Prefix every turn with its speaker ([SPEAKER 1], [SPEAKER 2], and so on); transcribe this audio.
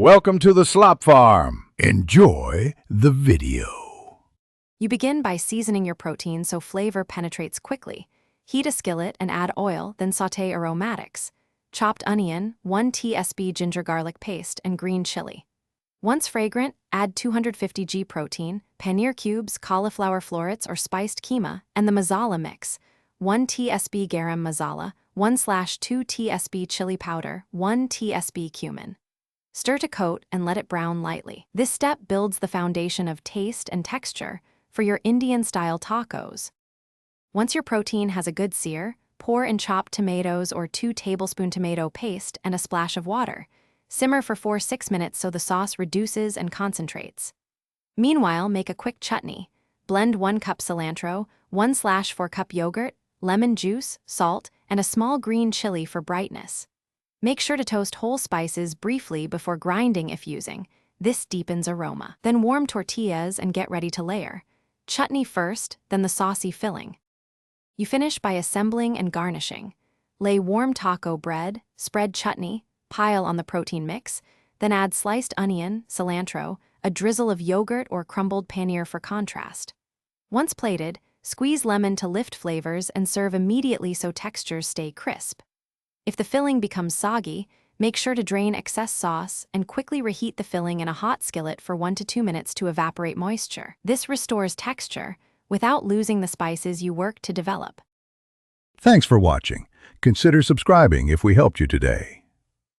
[SPEAKER 1] Welcome to the Slop Farm. Enjoy the video.
[SPEAKER 2] You begin by seasoning your protein so flavor penetrates quickly. Heat a skillet and add oil, then sauté aromatics. Chopped onion, 1 tsp ginger garlic paste, and green chili. Once fragrant, add 250 g protein, paneer cubes, cauliflower florets or spiced keema, and the masala mix. 1 tsp garam masala, 1/2 tsp chili powder, 1 tsp cumin. Stir to coat and let it brown lightly. This step builds the foundation of taste and texture for your Indian-style tacos. Once your protein has a good sear, pour in chopped tomatoes or 2 tablespoon tomato paste and a splash of water. Simmer for 4-6 minutes so the sauce reduces and concentrates. Meanwhile, make a quick chutney. Blend 1 cup cilantro, 1/4 cup yogurt, lemon juice, salt, and a small green chili for brightness. Make sure to toast whole spices briefly before grinding if using. This deepens aroma. Then warm tortillas and get ready to layer. Chutney first, then the saucy filling. You finish by assembling and garnishing. Lay warm taco bread, spread chutney, pile on the protein mix, then add sliced onion, cilantro, a drizzle of yogurt or crumbled paneer for contrast. Once plated, squeeze lemon to lift flavors and serve immediately so textures stay crisp. If the filling becomes soggy, make sure to drain excess sauce and quickly reheat the filling in a hot skillet for 1 to 2 minutes to evaporate moisture. This restores texture without losing the spices you worked to develop.
[SPEAKER 1] Thanks for watching. Consider subscribing if we helped you today.